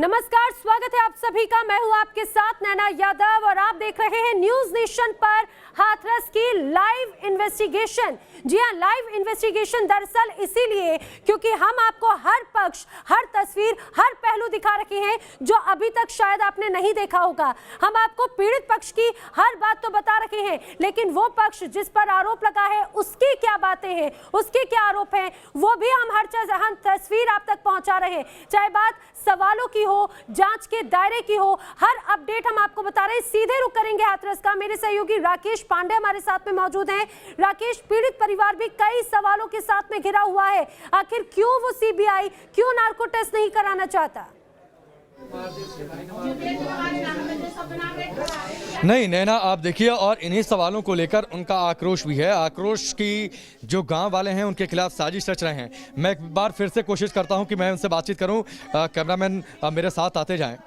नमस्कार, स्वागत है आप सभी का। मैं हूं आपके साथ नैना यादव और आप देख रहे हैं न्यूज नेशन पर हाथरस की लाइव इन्वेस्टिगेशन। जी हां, लाइव इन्वेस्टिगेशन दरअसल इसीलिए क्योंकि हम आपको हर पक्ष, हर तस्वीर, हर पहलू दिखा रखे हैं जो अभी तक शायद आपने नहीं देखा होगा। हम आपको पीड़ित पक्ष की हर बात तो बता रखे हैं, लेकिन वो पक्ष जिस पर आरोप लगा है उसकी क्या बातें हैं, उसके क्या आरोप हैं, वो भी हम हर तस्वीर आप तक पहुंचा रहे हैं। चाहे बात सवालों की हो, जांच के दायरे की हो, हर अपडेट हम आपको बता रहे हैं। सीधे रुक करेंगे हाथरस का। मेरे सहयोगी राकेश पांडे हमारे साथ में मौजूद हैं। राकेश, पीड़ित परिवार भी कई सवालों के साथ में घिरा हुआ है। आखिर क्यों वो सीबीआई, क्यों नार्को टेस्ट नहीं कराना चाहता? नहीं नैना, आप देखिए, और इन्हीं सवालों को लेकर उनका आक्रोश भी है। आक्रोश की जो गांव वाले हैं उनके खिलाफ साजिश रच रहे हैं। मैं एक बार फिर से कोशिश करता हूं कि मैं उनसे बातचीत करूं। कैमरामैन मेरे साथ आते जाएं।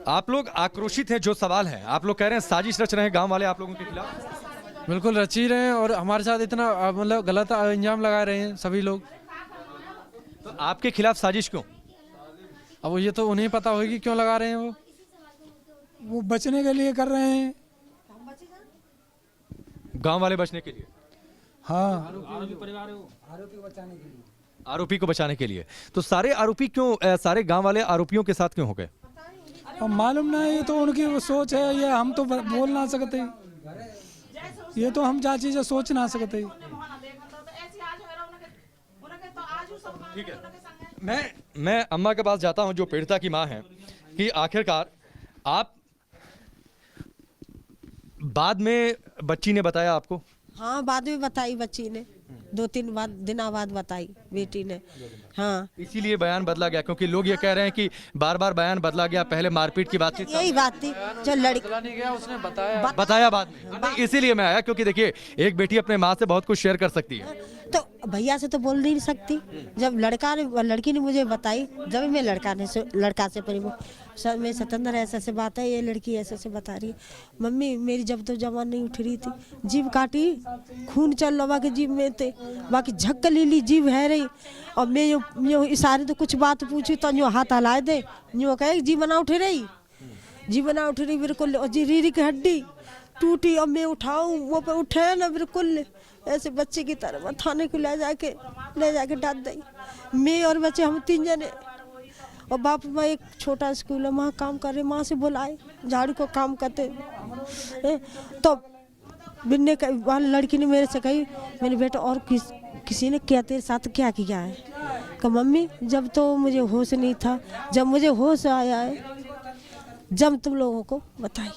आप लोग आक्रोशित हैं, जो सवाल है आप लोग कह रहे हैं साजिश रच रहे हैं गांव वाले आप लोगों के खिलाफ। बिल्कुल रच ही रहे हैं और हमारे साथ इतना मतलब गलत इंजाम लगा रहे हैं सभी लोग। तो आपके खिलाफ साजिश क्यों? अब ये तो उन्हें पता होगी क्यों लगा रहे हैं। वो बचने के लिए कर रहे हैं। गांव वाले बचने के लिए? हाँ, आरोपी को बचाने के लिए। तो सारे आरोपी क्यों, सारे गांव वाले आरोपियों के साथ क्यों हो गए? अब मालूम नहीं, ये तो उनकी वो सोच है। ये हम तो बोल ना सकते, ये तो हम जा चीजें सोच ना सकते। ठीक है, मैं अम्मा के पास जाता हूं जो पीड़िता की मां है, कि आखिरकार आप बाद में बच्ची ने बताया आपको? हाँ, बाद में बताई बच्ची ने, 2-3 दिना बाद बताई बेटी ने। हाँ, इसीलिए बयान बदला गया, क्योंकि लोग ये कह रहे हैं कि बार बार बयान बदला गया। पहले मारपीट की बातचीत, यही बात थी जो लड़की नहीं गया, उसने बताया बताया बाद में। नहीं, इसीलिए मैं आया, क्योंकि देखिए एक बेटी अपने माँ से बहुत कुछ शेयर कर सकती है। तो भैया से तो बोल नहीं सकती। जब लड़की ने मुझे बताई, जब मैं लड़का से परी सर मैं सतंदर ऐसे बात है, ये लड़की ऐसे बता रही है। मम्मी मेरी जब तो जवान नहीं उठ रही थी, जीभ काटी, खून चल रहा के जीभ में थे, बाकी झक्क लीली जीभ है रही। और मैं यो इशारे तो कुछ बात पूछी तो यो हाथ हलाए दे, यो कहे जी बना उठ रही, जी बना उठ रही बिल्कुल। और जी रीढ़ी की हड्डी टूटी, और मैं उठाऊं वो पे उठे ना बिल्कुल ऐसे बच्चे की तरह थाने को ले जाके डाल दी। मैं और बच्चे हम 3 जने, और बाप माँ एक छोटा स्कूल है वहाँ काम कर रहे, माँ से बुलाए झाड़ू को काम करते। तो बिन्ने वहाँ लड़की ने मेरे से कही, मेरे बेटा और किसी ने क्या तेरे साथ क्या किया है? कि मम्मी जब तो मुझे होश नहीं था, जब मुझे होश आया है जब तुम लोगों को बताइए।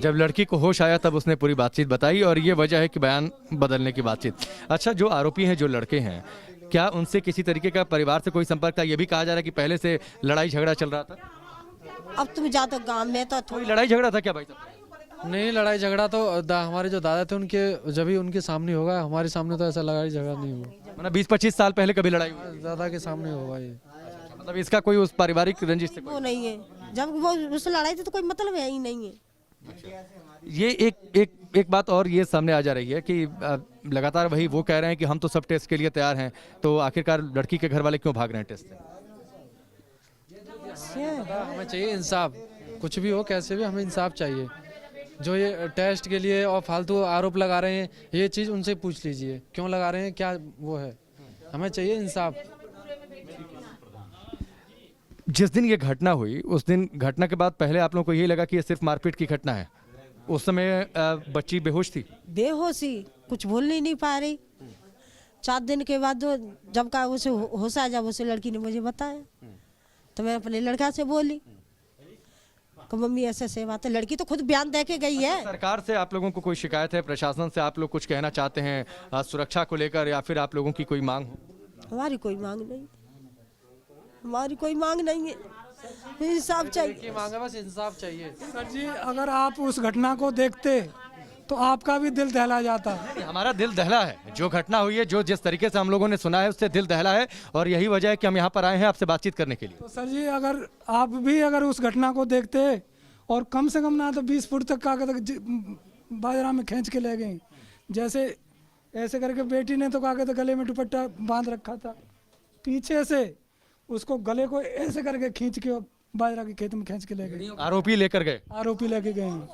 जब लड़की को होश आया तब उसने पूरी बातचीत बताई, और ये वजह है कि बयान बदलने की बातचीत। अच्छा, जो आरोपी हैं, जो लड़के हैं, क्या उनसे किसी तरीके का परिवार से कोई संपर्क था? ये भी कहा जा रहा है कि पहले से लड़ाई झगड़ा चल रहा था। अब तुम जाते गांव में तो कोई लड़ाई झगड़ा था क्या भाई साहब? नहीं, लड़ाई झगड़ा तो हमारे जो दादा थे उनके जब ही उनके सामने होगा, हमारे सामने तो ऐसा लड़ाई झगड़ा नहीं हुआ। मतलब 20-25 साल पहले कभी लड़ाई हुई? दादा के सामने होगा ये। मतलब इसका कोई उस पारिवारिक रंजिश से वो नहीं है। जब वो उससे लड़ाई थी तो कोई मतलब है ही नहीं है। ये एक बात और ये सामने आ जा रही है कि लगातार वही वो कह रहे हैं कि हम तो सब टेस्ट के लिए तैयार हैं, तो आखिरकार लड़की के घर वाले क्यों भाग रहे हैं टेस्ट से? हमें चाहिए इंसाफ, कुछ भी हो कैसे भी हमें इंसाफ चाहिए। जो ये टेस्ट के लिए और फालतू आरोप लगा रहे हैं, ये चीज़ उनसे पूछ लीजिए क्यों लगा रहे हैं, क्या वो है। हमें चाहिए इंसाफ। जिस दिन ये घटना हुई उस दिन घटना के बाद पहले आप लोगों को यही लगा कि ये सिर्फ मारपीट की घटना है? उस समय बच्ची बेहोश थी? बेहोशी, कुछ बोल नहीं पा रही। 4 दिन के बाद जब का उसे होश आया, जब उसे लड़की ने मुझे बताया तो मैं अपने लड़का से बोली कि मम्मी ऐसे बात है। लड़की तो खुद बयान दे के गई है। सरकार से आप लोगों को कोई शिकायत है? प्रशासन से आप लोग कुछ कहना चाहते हैं सुरक्षा को लेकर, या फिर आप लोगों की कोई मांग हो? हमारी कोई मांग नहीं, हमारी कोई मांग नहीं है, इंसाफ चाहिए। मांग है, बस इंसाफ चाहिए। सर जी, अगर आप उस घटना को देखते तो आपका भी दिल दहला जाता। हमारा दिल दहला है, जो घटना हुई है, जो जिस तरीके से हम लोगों ने सुना है उससे दिल दहला है, और यही वजह है कि हम यहाँ पर आए हैं आपसे बातचीत करने के लिए। तो सर जी, अगर आप भी अगर उस घटना को देखते और कम से कम ना तो 20 फुट तक कागज बाजरा में खींच के ले गए, जैसे ऐसे करके बेटी ने तो कागज गले में दुपट्टा बांध रखा था, पीछे से उसको गले को ऐसे करके खींच के बाजरा के खेत में खींच के ले गए। आरोपी लेकर गए। आरोपी लेके गए हैं।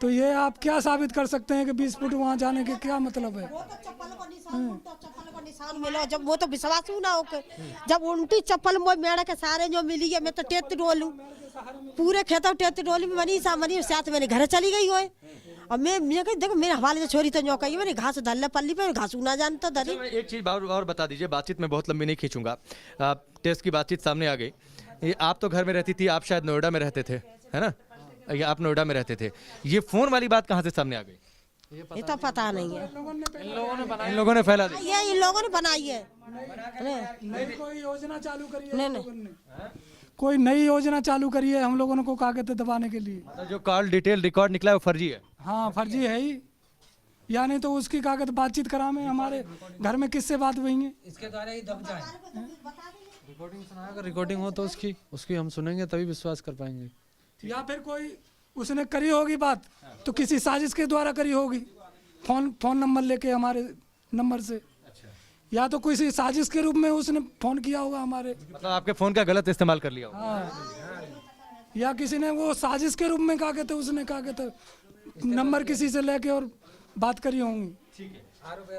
तो ये आप क्या साबित कर सकते हैं कि 20 फुट वहाँ जाने के क्या मतलब है? निशान मिला जब वो तो विश्वास ही ना हो के जब उल्टी चप्पल मोई मेड़ा के सारे जो मिली है मैं तो टेत डोलू पूरे खेतों टेत डोली में मनी साथ मेरे घर चली गई हो। अब मैं कही देखो मेरे हवाले से छोरी तो कही मैंने घास धल्ला पल्ली पे घास ना जानता धरी। एक चीज़ और बता दीजिए, बातचीत में बहुत लंबी नहीं खींचूंगा, टेस्ट की बातचीत सामने आ गई। ये आप तो घर में रहती थी, आप शायद नोएडा में रहते थे, है ना? ये आप नोएडा में रहते थे, ये फोन वाली बात कहाँ से सामने आ गई? ये तो पता नहीं है, इन लोगों ने फैला दी। ये इन लोगों ने बनाई है। कोई योजना चालू करी है, कोई नई योजना चालू करी है हम लोगों ने को कागज दबाने के लिए। जो कॉल डिटेल रिकॉर्ड निकला है वो फर्जी है। हाँ फर्जी है ही, या नहीं तो उसकी कागज बातचीत करा में हमारे घर में किससे बात हुई है? इसके द्वारा ही दब जाए। रिकॉर्डिंग सुना, अगर रिकॉर्डिंग हो तो उसकी हम सुनेंगे तभी विश्वास कर पाएंगे। या फिर कोई उसने करी होगी बात तो किसी साजिश के द्वारा करी होगी, फोन नंबर लेके हमारे नंबर से, या तो किसी साजिश के रूप में उसने फोन किया होगा हमारे, मतलब आपके फोन का गलत इस्तेमाल कर लिया होगा। हाँ, या किसी ने वो साजिश के रूप में कहा कहते उसने कहा कहते नंबर किसी से लेके और बात करी होंगी।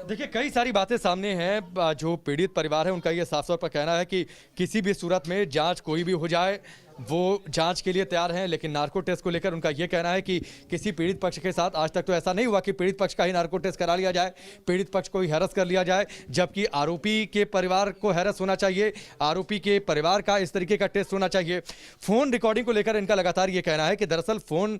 देखिए कई सारी बातें सामने हैं। जो पीड़ित परिवार है उनका ये साफ तौर पर कहना है कि किसी भी सूरत में जांच कोई भी हो जाए वो जांच के लिए तैयार हैं, लेकिन नार्को टेस्ट को लेकर उनका ये कहना है कि किसी पीड़ित पक्ष के साथ आज तक तो ऐसा नहीं हुआ कि पीड़ित पक्ष का ही नार्को टेस्ट करा लिया जाए, पीड़ित पक्ष को ही हैरस कर लिया जाए, जबकि आरोपी के परिवार को हैरस होना चाहिए, आरोपी के परिवार का इस तरीके का टेस्ट होना चाहिए। फोन रिकॉर्डिंग को लेकर इनका लगातार ये कहना है कि दरअसल फोन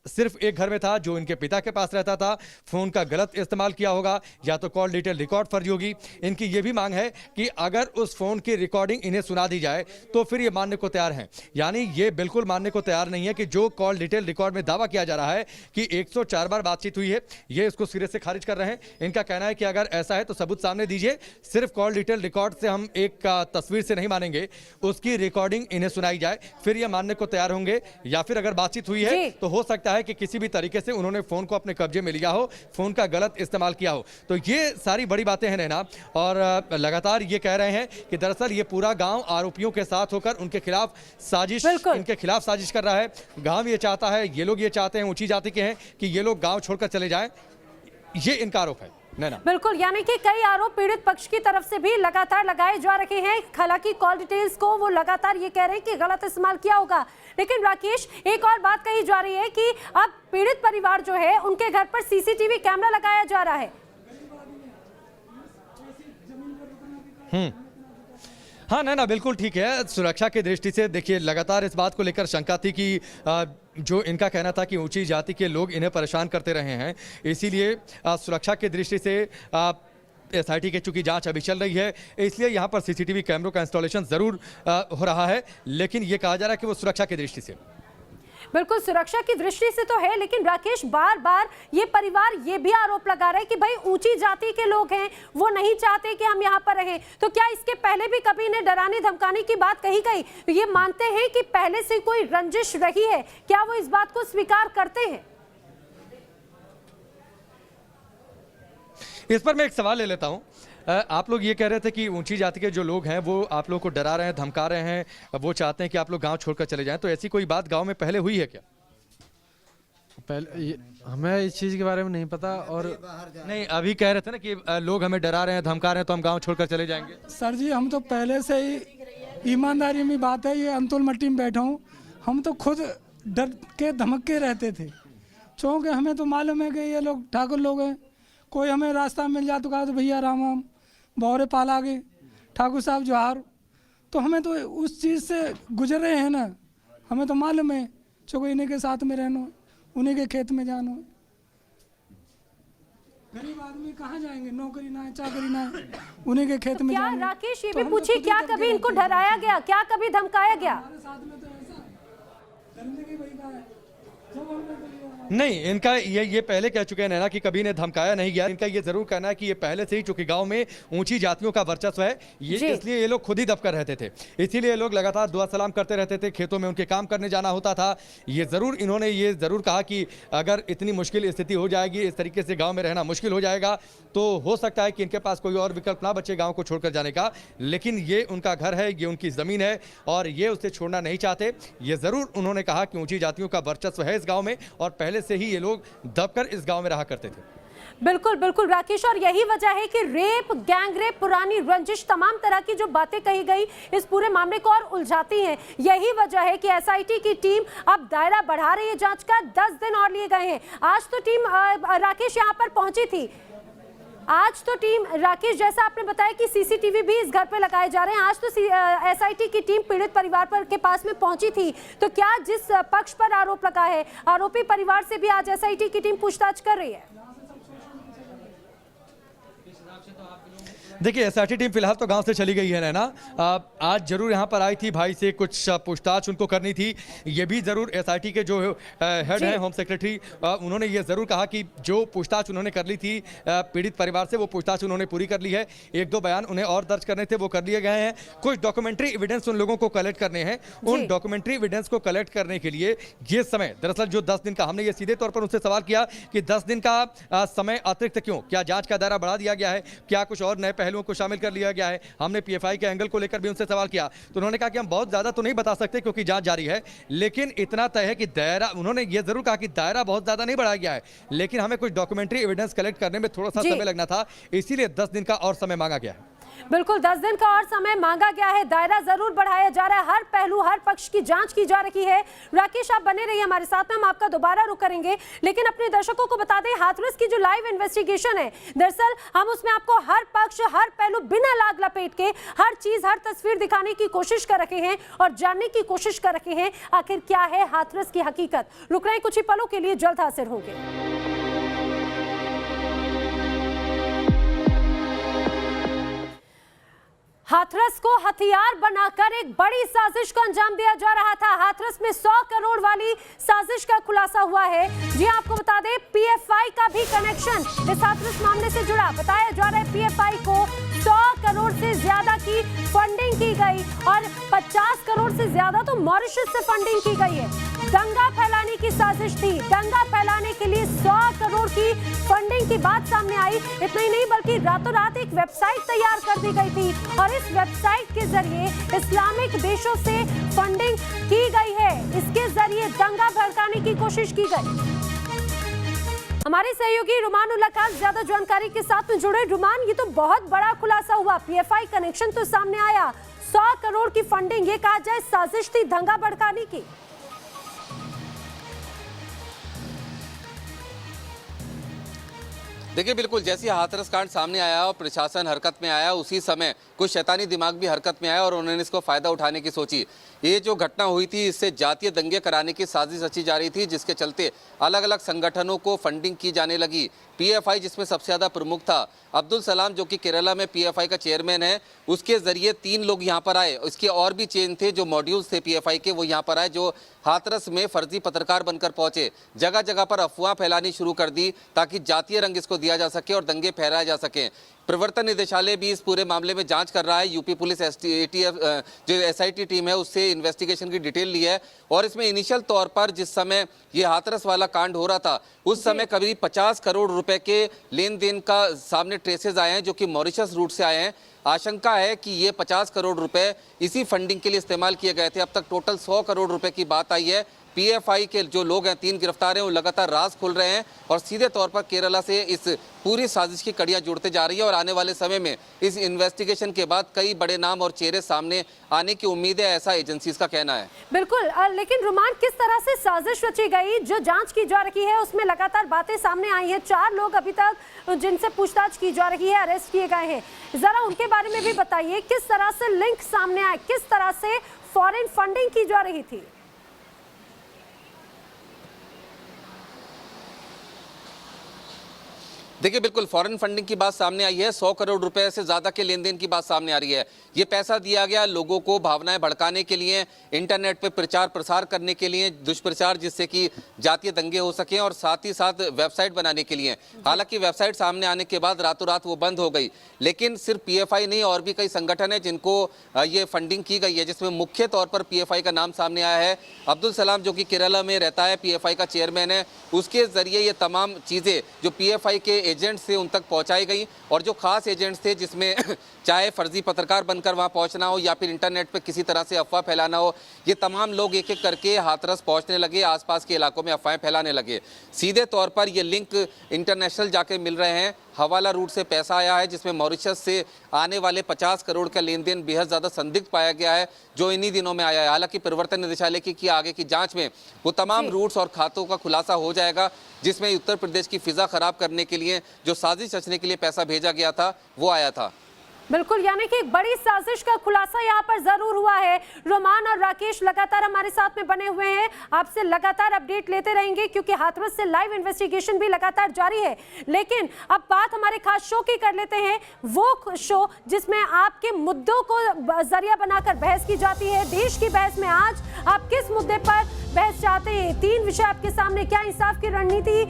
सिर्फ एक घर में था जो इनके पिता के पास रहता था, फोन का गलत इस्तेमाल किया होगा या तो कॉल डिटेल रिकॉर्ड फर्जी होगी। इनकी ये भी मांग है कि अगर उस फोन की रिकॉर्डिंग इन्हें सुना दी जाए तो फिर ये मानने को तैयार हैं, यानी ये बिल्कुल मानने को तैयार नहीं है कि जो कॉल डिटेल रिकॉर्ड में दावा किया जा रहा है कि 104 बार बातचीत हुई है, ये इसको सिरे से खारिज कर रहे हैं। इनका कहना है कि अगर ऐसा है तो सबूत सामने दीजिए, सिर्फ कॉल डिटेल रिकॉर्ड से हम एक तस्वीर से नहीं मानेंगे, उसकी रिकॉर्डिंग इन्हें सुनाई जाए फिर ये मानने को तैयार होंगे। या फिर अगर बातचीत हुई है तो हो सकता है कि किसी भी तरीके से उन्होंने फोन को अपने कब्जे में लिया हो, फोन का गलत इस्तेमाल किया हो। तो ये सारी बड़ी बातें हैं नैना, और लगातार ये कह रहे हैं कि दरअसल ये पूरा गांव आरोपियों के साथ होकर उनके खिलाफ साजिश कर रहा है। गांव ये चाहता है, ये लोग ये चाहते हैं, ऊंची जाति के हैं कि ये लोग गांव छोड़कर चले जाएं, ये इनका आरोप है। नैना बिल्कुल, यानी कि कई आरोप पीड़ित पक्ष की तरफ से भी लगातार लगाए जा रहे हैं। हालांकि कॉल डिटेल्स को वो लगातार ये कह रहे हैं कि गलत इस्तेमाल किया होगा। लेकिन राकेश, एक और बात कही जा रही है कि अब पीड़ित परिवार जो है उनके घर पर सीसीटीवी कैमरा लगाया जा रहा है। हाँ नैना, बिल्कुल ठीक है। सुरक्षा की दृष्टि से देखिए लगातार इस बात को लेकर शंका थी कि जो इनका कहना था कि ऊंची जाति के लोग इन्हें परेशान करते रहे हैं, इसीलिए सुरक्षा की दृष्टि से एसआईटी की चूंकि जांच अभी चल रही है, इसलिए यहाँ पर सीसीटीवी कैमरों का इंस्टॉलेशन जरूर हो रहा है, लेकिन ये कहा जा रहा है कि वो सुरक्षा की दृष्टि से। बिल्कुल सुरक्षा की दृष्टि से तो है, लेकिन राकेश बार बार ये परिवार ये भी आरोप लगा रहा है कि भाई ऊंची जाति के लोग हैं, वो नहीं चाहते कि हम यहाँ पर रहें। तो क्या इसके पहले भी कभी इन्हें डराने धमकाने की बात कही गई? तो ये मानते हैं कि पहले से कोई रंजिश रही है, क्या वो इस बात को स्वीकार करते हैं? इस पर मैं एक सवाल ले लेता हूँ। आप लोग ये कह रहे थे कि ऊंची जाति के जो लोग हैं वो आप लोग को डरा रहे हैं, धमका रहे हैं, वो चाहते हैं कि आप लोग गांव छोड़कर चले जाएं, तो ऐसी कोई बात गांव में पहले हुई है क्या? पहले हमें इस चीज़ के बारे में नहीं पता। और नहीं, अभी कह रहे थे ना कि लोग हमें डरा रहे हैं, धमका रहे हैं, तो हम गांव छोड़कर चले जाएंगे। सर जी, हम तो पहले से ही ईमानदारी में बात है, ये अंतुल मट्टी में बैठा हूँ, हम तो खुद डर के धमक के रहते थे, क्योंकि हमें तो मालूम है कि ये लोग ठाकुर लोग हैं। कोई हमें रास्ता मिल जाए तो कहा तो भैया राम राम, बौरे पाला गए, ठाकुर साहब जोहार। तो हमें तो उस चीज़ से गुजर रहे हैं ना, हमें तो मालूम है, चूँकि इन्हीं के साथ में रहना, उन्हीं के खेत में जाना। गरीब आदमी कहाँ जाएंगे, नौकरी ना है, चाकरी ना है, उन्हीं के खेत में क्या जाना। राकेश ये भी पूछिए, क्या कभी इनको डराया गया, क्या कभी धमकाया गया? हमारे साथ में तो ऐसा डरने की वही बात है, जब हमने नहीं, इनका ये पहले कह चुके हैं नैना कि कभी इन्हें धमकाया नहीं गया। इनका ये जरूर कहना है कि ये पहले से ही, चूंकि गांव में ऊंची जातियों का वर्चस्व है, ये जी। इसलिए ये लोग खुद ही दबकर रहते थे, इसीलिए ये लोग लगातार दुआ सलाम करते रहते थे, खेतों में उनके काम करने जाना होता था। इन्होंने ये जरूर कहा कि अगर इतनी मुश्किल स्थिति हो जाएगी, इस तरीके से गाँव में रहना मुश्किल हो जाएगा, तो हो सकता है कि इनके पास कोई और विकल्प ना बचे गाँव को छोड़कर जाने का, लेकिन ये उनका घर है, ये उनकी जमीन है और ये उसे छोड़ना नहीं चाहते। ये जरूर उन्होंने कहा कि ऊंची जातियों का वर्चस्व है इस गांव में और पहले से ही ये लोग दबकर इस गांव में रहा करते थे। बिल्कुल बिल्कुल राकेश, और यही वजह है कि रेप, गैंग रेप, पुरानी रंजिश, तमाम तरह की जो बातें कही गई इस पूरे मामले को और उलझाती हैं। यही वजह है कि एसआईटी की टीम अब दायरा बढ़ा रही है जांच का। 10 दिन और लिए गए हैं। आज तो टीम राकेश यहां पर पहुंची थी। आज तो टीम राकेश, जैसा आपने बताया कि सीसीटीवी भी इस घर पे लगाए जा रहे हैं, आज तो एसआईटी की टीम पीड़ित परिवार पर के पास में पहुंची थी। तो क्या जिस पक्ष पर आरोप लगा है, आरोपी परिवार से भी आज एसआईटी की टीम पूछताछ कर रही है? देखिए, एसआईटी टीम फिलहाल तो गांव से चली गई है नैना। आज जरूर यहां पर आई थी, भाई से कुछ पूछताछ उनको करनी थी। ये भी जरूर एसआईटी के जो हेड हैं, होम सेक्रेटरी, उन्होंने ये जरूर कहा कि जो पूछताछ उन्होंने कर ली थी पीड़ित परिवार से, वो पूछताछ उन्होंने पूरी कर ली है। 1-2 बयान उन्हें और दर्ज करने थे, वो कर लिए गए हैं। कुछ डॉक्यूमेंट्री एविडेंस उन लोगों को कलेक्ट करने हैं। उन डॉक्यूमेंट्री एविडेंस को कलेक्ट करने के लिए ये समय, दरअसल जो 10 दिन का, हमने ये सीधे तौर पर उनसे सवाल किया कि 10 दिन का समय अतिरिक्त क्यों, क्या जांच का दायरा बढ़ा दिया गया है, क्या कुछ और नए पहलुओं को शामिल कर लिया गया है। हमने पीएफआई के एंगल को लेकर भी उनसे सवाल किया, तो उन्होंने कहा कि हम बहुत ज्यादा तो नहीं बता सकते क्योंकि जांच जारी है, लेकिन इतना तय है कि दायरा, उन्होंने ये जरूर कहा कि दायरा बहुत ज्यादा नहीं बढ़ाया गया है, लेकिन हमें कुछ डॉक्यूमेंट्री एविडेंस कलेक्ट करने में थोड़ा सा समय लगना था, इसीलिए 10 दिन का और समय मांगा गया है। बिल्कुल, 10 दिन का और समय मांगा गया है। दायरा जरूर बढ़ाया जा रहा है, हर पहलू, हर पक्ष की जांच की जा रही है। राकेश, आप बने रहिए हमारे साथ में, हम आपका दोबारा रुख करेंगे, लेकिन अपने दर्शकों को बता दें, हाथरस की जो लाइव इन्वेस्टिगेशन है, दरअसल हम उसमें आपको हर पक्ष, हर पहलू, बिना लाग लपेट के हर चीज, हर तस्वीर दिखाने की कोशिश कर रहे हैं और जानने की कोशिश कर रहे हैं आखिर क्या है हाथरस की हकीकत। रुक रहे हैं कुछ ही पलों के लिए, जल्द हाजिर होंगे। हाथरस को हथियार बनाकर एक बड़ी साजिश को अंजाम दिया जा रहा था। हाथरस में 100 करोड़ वाली साजिश का खुलासा हुआ है। जी आपको बता दें, पीएफआई का भी कनेक्शन इस हाथरस मामले से जुड़ा। बताया जा रहा है पीएफआई को 100 करोड़ से ज्यादा की फंडिंग की गई और 50 करोड़ से ज्यादा तो मॉरिशस से फंडिंग की गई है। दंगा फैलाने की साजिश थी। दंगा फैलाने के लिए 100 करोड़ की फंडिंग की बात सामने आई। इतना ही नहीं, बल्कि रातों रात एक वेबसाइट तैयार कर दी गई थी और इस वेबसाइट के जरिए इस्लामिक देशों से फंडिंग की गई है। इसके जरिए दंगा भड़काने की कोशिश की गई। हमारे सहयोगी रुमान उल्ला खान ज्यादा जानकारी के साथ में जुड़े। रुमान, ये तो बहुत बड़ा खुलासा हुआ, पीएफआई कनेक्शन तो सामने आया, 100 करोड़ की फंडिंग, ये कहा जाए साजिश थी दंगा भड़काने की। देखिए, बिल्कुल जैसे हाथरस कांड सामने आया और प्रशासन हरकत में आया, उसी समय कुछ शैतानी दिमाग भी हरकत में आया और उन्होंने इसको फायदा उठाने की सोची। ये जो घटना हुई थी, इससे जातीय दंगे कराने की साजिश रची जा रही थी, जिसके चलते अलग अलग संगठनों को फंडिंग की जाने लगी। पीएफआई जिसमें सबसे ज़्यादा प्रमुख था अब्दुल सलाम, जो कि केरला में पीएफआई का चेयरमैन है, उसके जरिए 3 लोग यहाँ पर आए। इसके और भी चेन थे, जो मॉड्यूल्स थे पीएफआई के, वो यहाँ पर आए, जो हाथरस में फर्जी पत्रकार बनकर पहुंचे, जगह जगह पर अफवाह फैलानी शुरू कर दी ताकि जातीय रंग इसको दिया जा सके और दंगे फहराए जा सके। प्रवर्तन निदेशालय भी इस पूरे मामले में जांच कर रहा है। यूपी पुलिस एटीएफ जो एसआईटी टीम है, उससे इन्वेस्टिगेशन की डिटेल ली है और इसमें इनिशियल तौर पर जिस समय ये हाथरस वाला कांड हो रहा था, उस समय करीब 50 करोड़ रुपए के लेन देन का सामने ट्रेसेस आए हैं, जो कि मॉरिशस रूट से आए हैं। आशंका है कि ये 50 करोड़ रुपए इसी फंडिंग के लिए इस्तेमाल किए गए थे। अब तक टोटल 100 करोड़ रुपए की बात आई है। पीएफआई के जो लोग हैं, 3 गिरफ्तार हैं, वो लगातार राज खोल रहे हैं और सीधे तौर पर केरला से इस पूरी साजिश की कड़ियां जुड़ते जा रही है और आने वाले समय में इस इन्वेस्टिगेशन के बाद कई बड़े नाम और चेहरे सामने आने की उम्मीद है, ऐसा एजेंसीज का कहना है। बिल्कुल, लेकिन रुमान, किस तरह से साजिश रची गई, जो जांच की जा रही है उसमें लगातार बातें सामने आई हैं। 4 लोग अभी तक जिनसे पूछताछ की जा रही है, अरेस्ट किए गए हैं। जरा उनके बारे में भी बताइए, किस तरह से लिंक सामने आए, किस तरह से फॉरेन फंडिंग की जा रही थी। देखिए बिल्कुल फॉरेन फंडिंग की बात सामने आई है। 100 करोड़ रुपए से ज्यादा के लेन देन की बात सामने आ रही है। ये पैसा दिया गया लोगों को भावनाएं भड़काने के लिए, इंटरनेट पे प्रचार प्रसार करने के लिए, दुष्प्रचार जिससे कि जातीय दंगे हो सकें, और साथ ही साथ वेबसाइट बनाने के लिए। हालांकि वेबसाइट सामने आने के बाद रातों रात वो बंद हो गई, लेकिन सिर्फ पीएफआई नहीं और भी कई संगठन है जिनको ये फंडिंग की गई है, जिसमें मुख्य तौर पर पीएफआई का नाम सामने आया है। अब्दुल सलाम जो कि केरला में रहता है, पीएफआई का चेयरमैन है, उसके जरिए ये तमाम चीजें जो पीएफआई के एजेंट्स थे उन तक पहुंचाई गई, और जो खास एजेंट्स थे जिसमें चाहे फर्जी पत्रकार बनकर वहां पहुंचना हो या फिर इंटरनेट पे किसी तरह से अफवाह फैलाना हो, ये तमाम लोग एक एक करके हाथरस पहुंचने लगे, आसपास के इलाकों में अफवाहें फैलाने लगे। सीधे तौर पर ये लिंक इंटरनेशनल जाके मिल रहे हैं। हवाला रूट से पैसा आया है जिसमें मॉरिशस से आने वाले 50 करोड़ का लेन देन बेहद ज़्यादा संदिग्ध पाया गया है, जो इन्हीं दिनों में आया है। हालांकि प्रवर्तन निदेशालय की आगे की जांच में वो तमाम रूट्स और खातों का खुलासा हो जाएगा, जिसमें उत्तर प्रदेश की फिजा खराब करने के लिए जो साजिश रचने के लिए पैसा भेजा गया था वो आया था। बिल्कुल, यानी कि एक बड़ी साजिश का खुलासा यहाँ पर जरूर हुआ है। रोमान और राकेश लगातार हमारे साथ में बने हुए हैं, आपसे लगातार अपडेट लेते रहेंगे क्योंकि हाथरस से लाइव इन्वेस्टिगेशन भी लगातार जारी है। लेकिन अब बात हमारे खास शो की कर लेते हैं, वो शो जिसमें आपके मुद्दों को जरिया बनाकर बहस की जाती है। देश की बहस में आज आप किस मुद्दे पर बहस चाहते हैं? 3 विषय आपके सामने। क्या इंसाफ की रणनीति,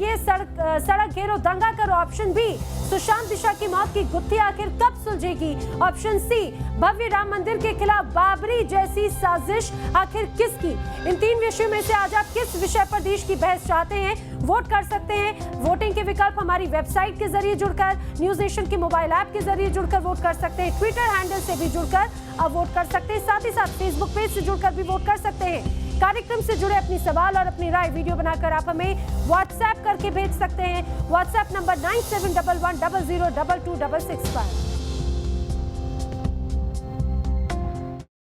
ये सड़क घेरो दंगा करो। ऑप्शन बी, सुशांत दिशा की मौत की गुत्थी आखिर कब सुलझेगी। ऑप्शन सी, भव्य राम मंदिर के खिलाफ बाबरी जैसी साजिश आखिर किसकी। इन 3 विषयों में से आज आप किस विषय पर देश की बहस चाहते हैं? वोट कर सकते हैं। वोटिंग के विकल्प हमारी वेबसाइट के जरिए जुड़कर, न्यूज नेशन के मोबाइल ऐप के जरिए जुड़कर वोट कर सकते हैं। ट्विटर हैंडल से भी जुड़कर आप वोट कर सकते हैं। साथ ही साथ फेसबुक पेज से जुड़कर भी वोट कर सकते हैं। कार्यक्रम से जुड़े अपनी सवाल और अपनी राय वीडियो बनाकर आप हमें व्हाट्सएप करके भेज सकते हैं। व्हाट्सएप नंबर 9711002266 पर।